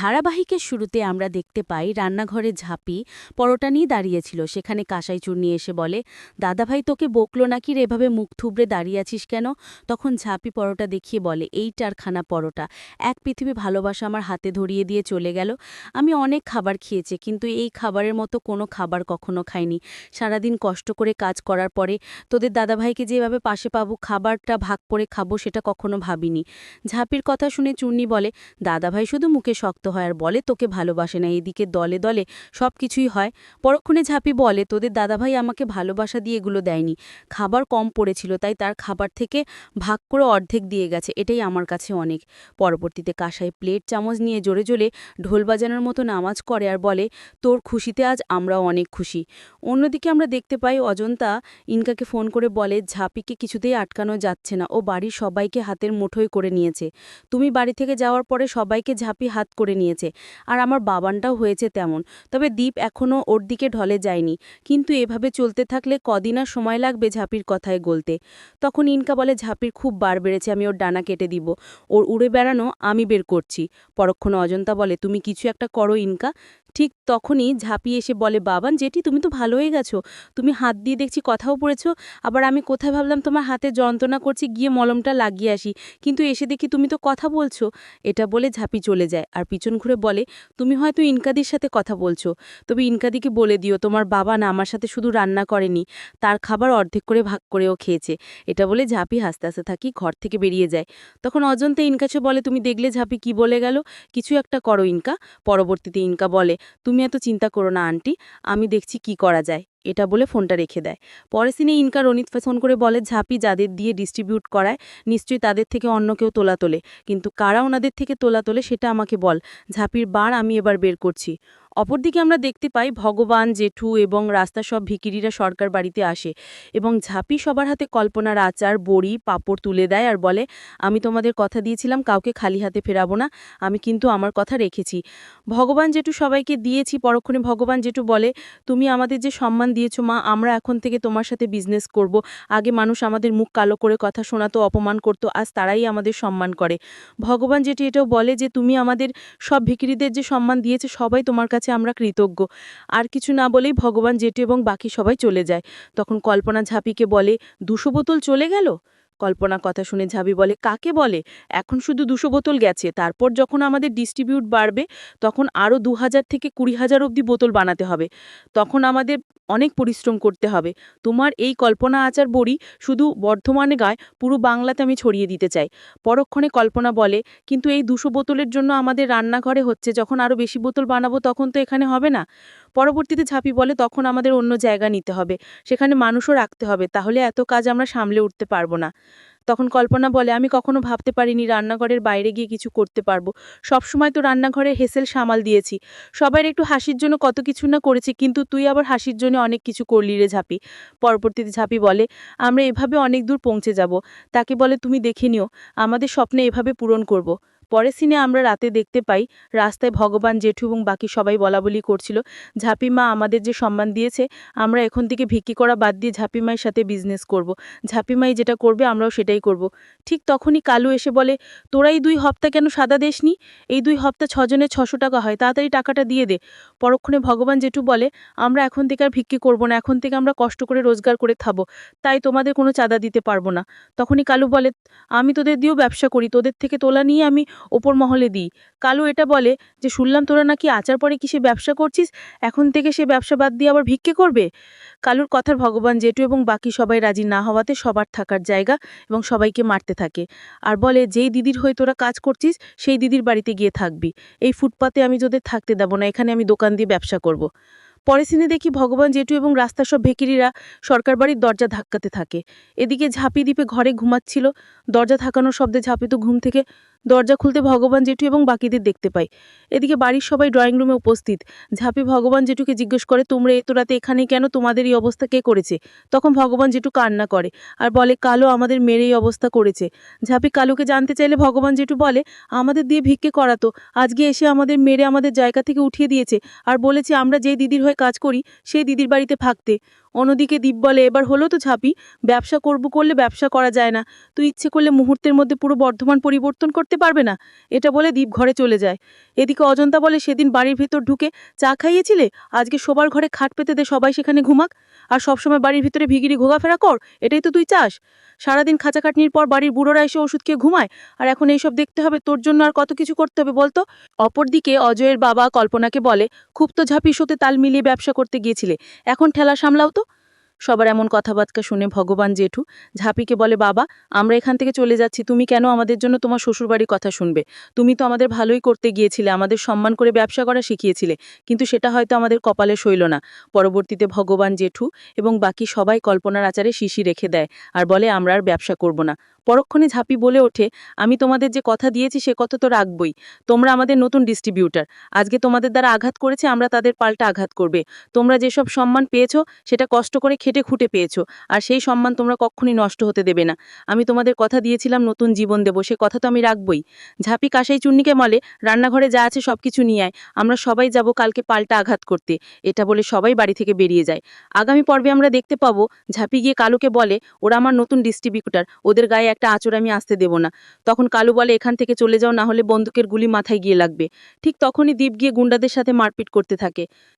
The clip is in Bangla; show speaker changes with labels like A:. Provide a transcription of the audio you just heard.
A: ধারাবাহিকের শুরুতে আমরা দেখতে পাই রান্নাঘরে ঝাঁপি পরোটা নিয়ে দাঁড়িয়েছিল। সেখানে কাঁসাই চূর্ণি এসে বলে, দাদাভাই তোকে বকলো নাকি রে, এভাবে মুখ থুবড়ে দাঁড়িয়ে আছিস কেন? তখন ঝাঁপি পরোটা দেখিয়ে বলে, এইটার খানা পরোটা, এক পৃথিবী ভালোবাসা আমার হাতে ধরিয়ে দিয়ে চলে গেল। আমি অনেক খাবার খেয়েছি, কিন্তু এই খাবারের মতো কোনো খাবার কখনো খাইনি। সারাদিন কষ্ট করে কাজ করার পরে তোদের দাদাভাইকে যেভাবে পাশে পাবো, খাবারটা ভাগ করে খাবো, সেটা কখনো ভাবিনি। ঝাঁপির কথা শুনে চূর্ণি বলে, দাদাভাই শুধু মুখে শক্ত হয় আর বলে তোকে ভালোবাসে না, এদিকে দলে দলে সব কিছুই হয়। পরক্ষণে ঝাঁপি বলে, তোদের দাদাভাই আমাকে ভালোবাসা দিয়ে এগুলো দেয়নি, খাবার কম পড়েছিল তাই তার খাবার থেকে ভাগ করে অর্ধেক দিয়ে গেছে, এটাই আমার কাছে অনেক। পরবর্তীতে কাঁসায় প্লেট চামচ নিয়ে জোরে জোরে ঢোল বাজানোর মতো নামাজ করে আর বলে, তোর খুশিতে আজ আমরাও অনেক খুশি। অন্যদিকে আমরা দেখতে পাই অজন্তা ইনকাকে ফোন করে বলে, ঝাঁপিকে কিছুতেই আটকানো যাচ্ছে না, ও বাড়ির সবাইকে হাতের মুঠোয় করে নিয়েছে। তুমি বাড়ি থেকে যাওয়ার পরে সবাইকে ঝাঁপি হাত করে নিয়েছে, আর আমার বাবানটাও হয়েছে তেমন। তবে দীপ এখনও ওর দিকে ঢলে যায়নি, কিন্তু এভাবে চলতে থাকলে কদিন আর সময় লাগবে ঝাঁপির কথায় গলতে। তখন ইনকা বলে, ঝাঁপির খুব বার বেড়েছে, আমি ওর ডানা কেটে দিব, ওর উড়ে বেড়ানো আমি বের করছি। পরক্ষণে অজন্তা বলে, তুমি কিছু একটা করো ইনকা। ঠিক তখনই ঝাঁপি এসে বলে, বাবান জেঠি তুমি তো ভালো হয়ে গেছো, তুমি হাত দিয়ে দেখছি কথাও পড়েছো। আবার আমি কোথায় ভাবলাম তোমার হাতে যন্ত্রণা করছি, গিয়ে মলমটা লাগিয়ে আসি, কিন্তু এসে দেখি তুমি তো কথা বলছো। এটা বলে ঝাঁপি চলে যায় আর পিছন ঘুরে বলে, তুমি হয়তো ইনকাদির সাথে কথা বলছো, তবে ইনকাদিকে বলে দিও তোমার বাবা না আমার সাথে শুধু রান্না করেনি, তার খাবার অর্ধেক করে ভাগ করেও খেয়েছে। এটা বলে ঝাঁপি হাসতে হাসতে থাকি ঘর থেকে বেরিয়ে যায়। তখন অজন্তা ইনকাছে বলে, তুমি দেখলে ঝাঁপি কি বলে গেল, কিছু একটা করো ইনকা। পরবর্তীতে ইনকা বলে, তুমি এত চিন্তা করো না আন্টি, আমি দেখছি কি করা যায়। এটা বলে ফোনটা রেখে দেয়। পরের সিনে ইনকা রনিত ফোন করে বলে, ঝাঁপি যাদের দিয়ে ডিস্ট্রিবিউট করায় নিশ্চয়ই তাদের থেকে অন্য কেউ তোলা তোলে, কিন্তু কারা ওনাদের থেকে তোলা তোলে সেটা আমাকে বল, ঝাঁপির বার আমি এবার বের করছি। অপরদিকে আমরা দেখতে পাই ভগবান, জেঠু এবং রাস্তার সব ভিখিরিরা সরকার বাড়িতে আসে এবং ঝাঁপি সবার হাতে কল্পনার আচার, বড়ি, পাঁপড় তুলে দেয় আর বলে, আমি তোমাদের কথা দিয়েছিলাম কাউকে খালি হাতে ফেরাবো না, আমি কিন্তু আমার কথা রেখেছি। ভগবান জেঠু সবাইকে দিয়েছি। পরক্ষণে ভগবান জেঠু বলে, তুমি আমাদের যে সম্মান দিয়েছো মা, আমরা এখন থেকে তোমার সাথে বিজনেস করব। আগে মানুষ আমাদের মুখ কালো করে কথা শোনাতো, অপমান করতো, আজ তারাই আমাদের সম্মান করে। ভগবান জেঠু এটাও বলে যে তুমি আমাদের সব ভিখিরিদের যে সম্মান দিয়েছে সবাই তোমার কাছে আমরা কৃতজ্ঞ। আর কিছু না বলেই ভগবান জেঠু এবং বাকি সবাই চলে যায়। তখন কল্পনা ঝাঁপিকে বলে, 200 বোতল চলে গেল? কল্পনা কথা শুনে ঝাঁপি বলে, কাকে বলে, এখন শুধু 200 বোতল গেছে, তারপর যখন আমাদের ডিস্ট্রিবিউট বাড়বে তখন আরও 2000 থেকে 20,000 অবধি বোতল বানাতে হবে, তখন আমাদের অনেক পরিশ্রম করতে হবে। তোমার এই কল্পনা আচার বড়ি শুধু বর্ধমানে গায়, পুরো বাংলাতে আমি ছড়িয়ে দিতে চাই। পরক্ষণে কল্পনা বলে, কিন্তু এই 200 বোতলের জন্য আমাদের রান্নাঘরে হচ্ছে, যখন আরও বেশি বোতল বানাবো তখন তো এখানে হবে না। পরবর্তীতে ঝাঁপি বলে, তখন আমাদের অন্য জায়গা নিতে হবে, সেখানে মানুষও রাখতে হবে, তাহলে এত কাজ আমরা সামলে উঠতে পারবো না। তখন কল্পনা বলে, আমি কখনো ভাবতে পারিনি রান্নাঘরের বাইরে গিয়ে কিছু করতে পারবো, সবসময় তো রান্নাঘরের হেসেল সামাল দিয়েছি, সবার একটু হাসির জন্য কত কিছু না করেছি, কিন্তু তুই আবার হাসির জন্য অনেক কিছু করলি রে ঝাঁপি। পরবর্তীতে ঝাঁপি বলে, আমরা এভাবে অনেক দূর পৌঁছে যাব। তাকে বলে, তুমি দেখে নিও, আমাদের স্বপ্নে এভাবে পূরণ করব। পরের সিনে আমরা রাতে দেখতে পাই রাস্তায় ভগবান, জেঠু এবং বাকি সবাই বলাবলি করছিল, ঝাঁপি মা আমাদের যে সম্মান দিয়েছে, আমরা এখন থেকে ভিক্ষি করা বাদ দিয়ে ঝাঁপি মায়ের সাথে বিজনেস করব, ঝাঁপি মাই যেটা করবে আমরাও সেটাই করব। ঠিক তখনই কালু এসে বলে, তোরা এই 2 হপ্তা কেন সাদা দেশনি, এই 2 হপ্তা 6 জনের 600 টাকা হয়, তাড়াতাড়ি টাকাটা দিয়ে দে। পরক্ষণে ভগবান জেঠু বলে, আমরা এখন থেকে আর ভিক্ষি করব না, এখন থেকে আমরা কষ্ট করে রোজগার করে খাবো, তাই তোমাদের কোনো চাঁদা দিতে পারবো না। তখনই কালু বলে, আমি তোদের দিয়েও ব্যবসা করি, তোদের থেকে তোলা নিয়ে আমি ওপর মহলে দিই। কালু এটা বলে যে, শুনলাম তোরা নাকি আচার পরে কি সে ব্যবসা করছিস, এখন থেকে সে ব্যবসা বাদ দিয়ে আবার ভিক্ষে করবে? কালুর কথার ভগবান জেঠু এবং বাকি সবাই রাজি না হওয়াতে সবার থাকার জায়গা এবং সবাইকে মারতে থাকে আর বলে, যেই দিদির হয়ে তোরা কাজ করছিস সেই দিদির বাড়িতে গিয়ে থাকবি, এই ফুটপাতে আমি তোদের থাকতে দেবো না, এখানে আমি দোকান দিয়ে ব্যবসা করব। পরে সিনে দেখি ভগবান জেঠু এবং রাস্তার সব ভিখিরিরা সরকার বাড়ির দরজা ধাক্কাতে থাকে। এদিকে ঝাঁপি দ্বীপে ঘরে ঘুমাচ্ছিল, দরজা ধাক্কানোর শব্দে ঝাঁপি তো ঘুম থেকে দরজা খুলতে ভগবান জেঠু এবং বাকিদের দেখতে পাই। এদিকে বাড়ির সবাই ড্রয়িং রুমে উপস্থিত। ঝাঁপি ভগবান জেঠুকে জিজ্ঞেস করে, তোমরা এত রাতে এখানে কেন, তোমাদের এই অবস্থা কে করেছে? তখন ভগবান জেঠু কান্না করে আর বলে, কালো আমাদের মেরে এই অবস্থা করেছে। ঝাঁপি কালুকে জানতে চাইলে ভগবান জেঠু বলে, আমাদের দিয়ে ভিক্ষে করাতো, আজকে এসে আমাদের মেরে আমাদের জায়গা থেকে উঠিয়ে দিয়েছে আর বলেছে আমরা যেই দিদির হয়ে কাজ করি সেই দিদির বাড়িতে থাকতে।
B: অন্যদিকে দীপ বলে, এবার হলো তো ঝাঁপি, ব্যবসা করলে ব্যবসা করা যায় না, তুই ইচ্ছে করলে মুহূর্তের মধ্যে পুরো বর্ধমান পরিবর্তন করতে পারবে না। এটা বলে দীপ ঘরে চলে যায়। এদিকে অজন্তা বলে, সেদিন বাড়ির ভেতর ঢুকে চা খাইয়েছিলে, আজকে শোবার ঘরে খাট পেতে দে, সবাই সেখানে ঘুমাক। আর সবসময় বাড়ির ভিতরে ভিগিরি ঘোরাফেরা কর, এটাই তো তুই চাস? সারাদিন খাঁচাখাটনির পর বাড়ির বুড়োরা এসে ওষুধ খেয়ে ঘুমায়, আর এখন এইসব দেখতে হবে? তোর জন্য আর কত কিছু করতে হবে বলতো। অপরদিকে অজয়ের বাবা কল্পনাকে বলে, খুব তো ঝাঁপির সাথে তাল মিলিয়ে ব্যবসা করতে গিয়েছিলে, এখন ঠেলা সামলাও তো। সবার এমন কথাবার্তা শুনে ভগবান জেঠু ঝাঁপিকে বলে, বাবা, আমরা এখান থেকে চলে যাচ্ছি, তুমি কেন আমাদের জন্য তোমার শ্বশুরবাড়ির কথা শুনবে? তুমি তো আমাদের ভালোই করতে গিয়েছিলে, আমাদের সম্মান করে ব্যবসা করা শিখিয়েছিলে, কিন্তু সেটা হয়তো আমাদের কপালে সইল না। পরবর্তীতে ভগবান জেঠু এবং বাকি সবাই কল্পনার আচারে শিশি রেখে দেয় আর বলে, আমরা আর ব্যবসা করব না। পরক্ষণে ঝাঁপি বলে ওঠে, আমি তোমাদের যে কথা দিয়েছি সে কথা তো রাখবই। তোমরা আমাদের নতুন ডিস্ট্রিবিউটার, আজকে তোমাদের দ্বারা আঘাত করেছে, আমরা তাদের পাল্টা আঘাত করবে। তোমরা যেসব সম্মান পেয়েছো সেটা কষ্ট করে খেটে খুঁটে পেয়েছো, আর সেই সম্মান তোমরা কখনই নষ্ট হতে দেবে না। আমি তোমাদের কথা দিয়েছিলাম নতুন জীবন দেব, সে কথা তো আমি রাখবই। ঝাঁপি কাসাই চুন্নিকে বলে, রান্নাঘরে যা আছে সবকিছু নিয়ে আয়, আমরা সবাই যাব কালকে পাল্টা আঘাত করতে। এটা বলে সবাই বাড়ি থেকে বেরিয়ে যায়। আগামী পর্বে আমরা দেখতে পাবো ঝাঁপি গিয়ে কালুকে বলে, ওরা আমার নতুন ডিস্ট্রিবিউটার, ওদের গায়ে একটা আঁচড় আমি আসতে দেব না। তখন কালু বলে, এখান থেকে চলে যাও, না হলে বন্দুকের গুলি মাথায় গিয়ে লাগবে। ঠিক তখনই দীপ গিয়ে গুন্ডাদের সাথে মারপিট করতে থাকে।